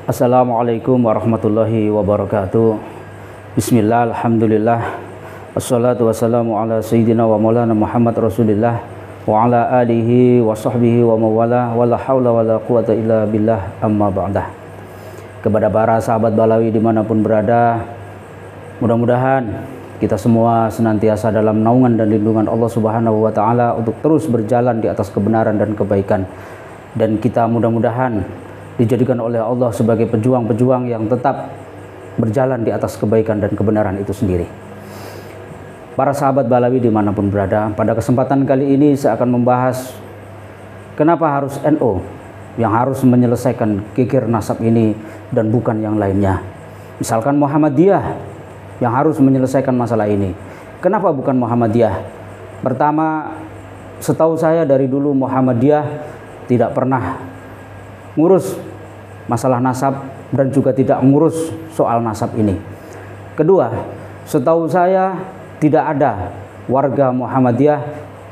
Assalamualaikum warahmatullahi wabarakatuh. Bismillah, alhamdulillah, wassalatu wassalamu ala sayyidina wa maulana Muhammad Rasulillah wa ala alihi wa sahbihi wa mawala wa la hawla wa la quwata illa billah, amma ba'dah. Kepada para sahabat Balawi dimanapun berada, mudah-mudahan kita semua senantiasa dalam naungan dan lindungan Allah Subhanahu wa Ta'ala untuk terus berjalan di atas kebenaran dan kebaikan, dan kita mudah-mudahan dijadikan oleh Allah sebagai pejuang-pejuang yang tetap berjalan di atas kebaikan dan kebenaran itu sendiri. Para sahabat Balawi dimanapun berada, pada kesempatan kali ini saya akan membahas kenapa harus NU yang harus menyelesaikan geger nasab ini dan bukan yang lainnya. Misalkan Muhammadiyah yang harus menyelesaikan masalah ini, kenapa bukan Muhammadiyah? Pertama, setahu saya dari dulu Muhammadiyah tidak pernah ngurus masalah nasab dan juga tidak ngurus soal nasab ini. Kedua, setahu saya tidak ada warga Muhammadiyah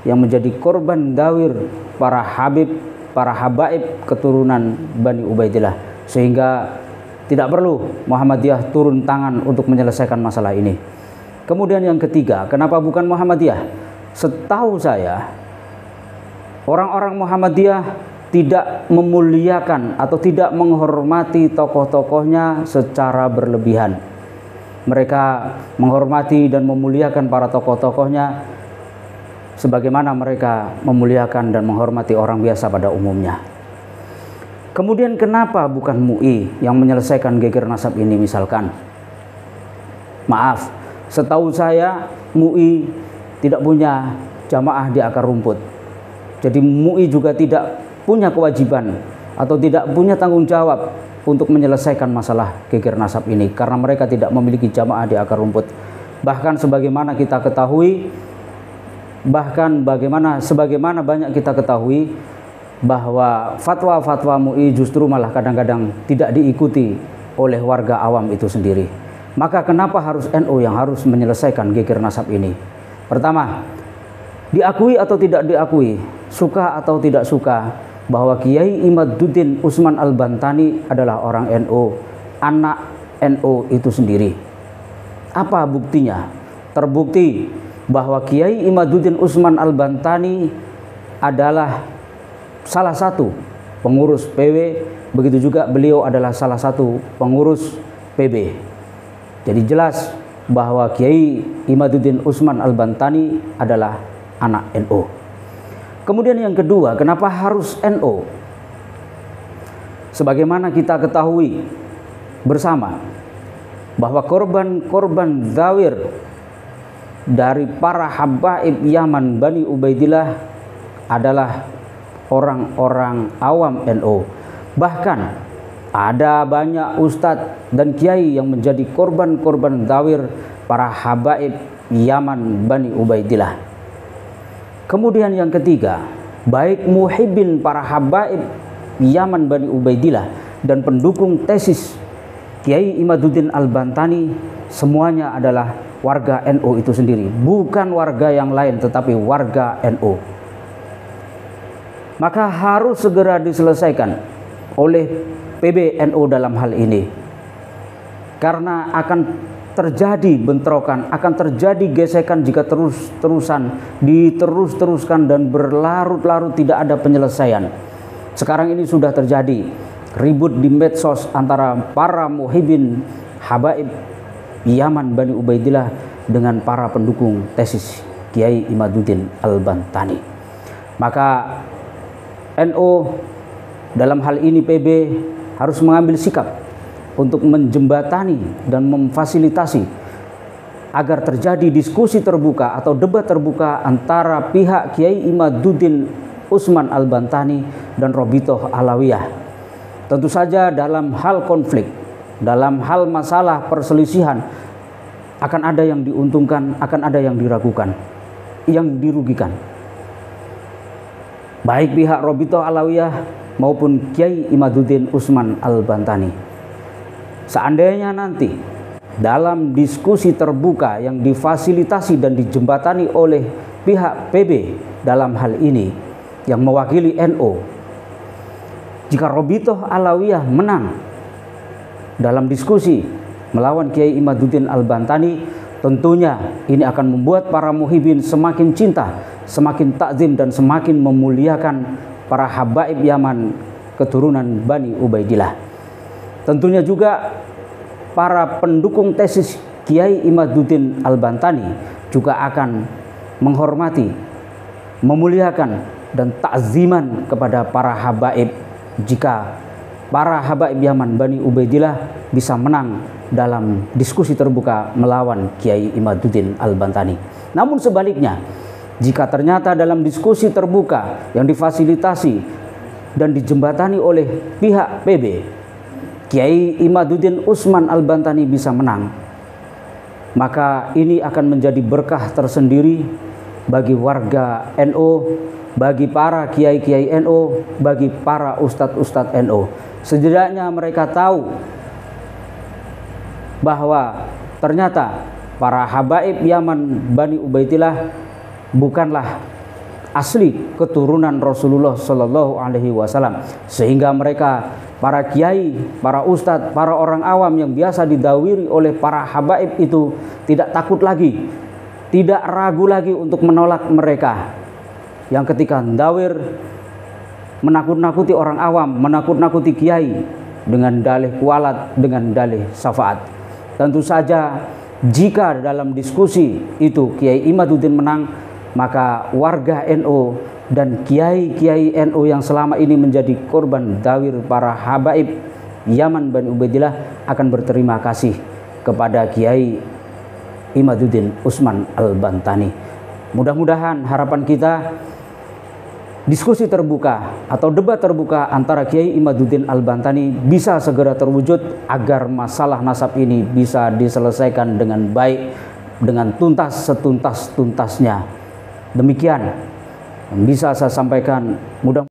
yang menjadi korban dawir para habib, para habaib keturunan Bani Ubaidillah, sehingga tidak perlu Muhammadiyah turun tangan untuk menyelesaikan masalah ini. Kemudian yang ketiga, kenapa bukan Muhammadiyah? Setahu saya orang-orang Muhammadiyah tidak memuliakan atau tidak menghormati tokoh-tokohnya secara berlebihan. Mereka menghormati dan memuliakan para tokoh-tokohnya sebagaimana mereka memuliakan dan menghormati orang biasa pada umumnya. Kemudian kenapa bukan MUI yang menyelesaikan geger nasab ini misalkan? Maaf, setahu saya MUI tidak punya jamaah di akar rumput. Jadi MUI juga tidak punya kewajiban atau tidak punya tanggung jawab untuk menyelesaikan masalah geger nasab ini, karena mereka tidak memiliki jamaah di akar rumput. Bahkan sebagaimana kita ketahui, sebagaimana banyak kita ketahui bahwa fatwa-fatwa MUI justru malah kadang-kadang tidak diikuti oleh warga awam itu sendiri. Maka kenapa harus NU yang harus menyelesaikan geger nasab ini? Pertama, diakui atau tidak diakui, suka atau tidak suka, bahwa Kiai Imaduddin Usman Al-Bantani adalah orang NU, anak NU itu sendiri. Apa buktinya? Terbukti bahwa Kiai Imaduddin Usman Al-Bantani adalah salah satu pengurus PW, begitu juga beliau adalah salah satu pengurus PB. Jadi jelas bahwa Kiai Imaduddin Usman Al-Bantani adalah anak NU. Kemudian yang kedua, kenapa harus NU? Sebagaimana kita ketahui bersama bahwa korban-korban zawir dari para habaib Yaman Bani Ubaidillah adalah orang-orang awam NU. Bahkan ada banyak ustadz dan kiai yang menjadi korban-korban zawir para habaib Yaman Bani Ubaidillah. Kemudian yang ketiga, baik muhibbin para habaib Yaman Bani Ubaidillah dan pendukung tesis Kiai Imaduddin Al-Bantani, semuanya adalah warga NU itu sendiri, bukan warga yang lain tetapi warga NU. Maka harus segera diselesaikan oleh PBNU dalam hal ini, karena akan terjadi bentrokan, akan terjadi gesekan jika terus-terusan diterus-teruskan dan berlarut-larut tidak ada penyelesaian. Sekarang ini sudah terjadi ribut di medsos antara para muhibbin habaib Yaman Bani Ubaidillah dengan para pendukung tesis Kiai Imaduddin Al-Bantani. Maka NU dalam hal ini PB harus mengambil sikap untuk menjembatani dan memfasilitasi agar terjadi diskusi terbuka atau debat terbuka antara pihak Kiai Imaduddin Usman Al-Bantani dan Robitoh Alawiyah. Tentu saja dalam hal konflik, dalam hal masalah perselisihan, akan ada yang diuntungkan, akan ada yang diragukan, yang dirugikan. Baik pihak Robitoh Alawiyah maupun Kiai Imaduddin Usman Al-Bantani. Seandainya nanti dalam diskusi terbuka yang difasilitasi dan dijembatani oleh pihak PB dalam hal ini yang mewakili NU, jika Robitoh Alawiyah menang, dalam diskusi melawan Kiai Imaduddin Al-Bantani, tentunya ini akan membuat para muhibbin semakin cinta, semakin takzim dan semakin memuliakan para habaib Yaman keturunan Bani Ubaidillah. Tentunya juga para pendukung tesis Kiai Imaduddin Al-Bantani juga akan menghormati, memuliakan dan takziman kepada para habaib jika para habaib Yaman Bani Ubaidillah bisa menang dalam diskusi terbuka melawan Kiai Imaduddin Al-Bantani. Namun sebaliknya, jika ternyata dalam diskusi terbuka yang difasilitasi dan dijembatani oleh pihak PB, Kiai Imaduddin Utsman Al-Bantani bisa menang, maka ini akan menjadi berkah tersendiri bagi warga NU, bagi para kiai-kiai NU, bagi para ustadz-ustadz NU. Setidaknya mereka tahu bahwa ternyata para habaib Yaman Bani Ubaidillah bukanlah asli keturunan Rasulullah Shallallahu Alaihi Wasallam, sehingga mereka, para kiai, para ustadz, para orang awam yang biasa didawiri oleh para habaib itu tidak takut lagi, tidak ragu lagi untuk menolak mereka yang ketika mendawir menakut-nakuti orang awam, menakut-nakuti kiai dengan dalih kualat, dengan dalih syafaat. Tentu saja jika dalam diskusi itu Kiai Imaduddin menang, maka warga NU dan kiai-kiai NU yang selama ini menjadi korban dawir para habaib Yaman Bani Ubaidillah akan berterima kasih kepada Kiai Imaduddin Utsman Al-Bantani. Mudah-mudahan harapan kita diskusi terbuka atau debat terbuka antara Kiai Imaduddin Al-Bantani bisa segera terwujud agar masalah nasab ini bisa diselesaikan dengan baik, dengan tuntas setuntas-tuntasnya. Demikian yang bisa saya sampaikan. Mudah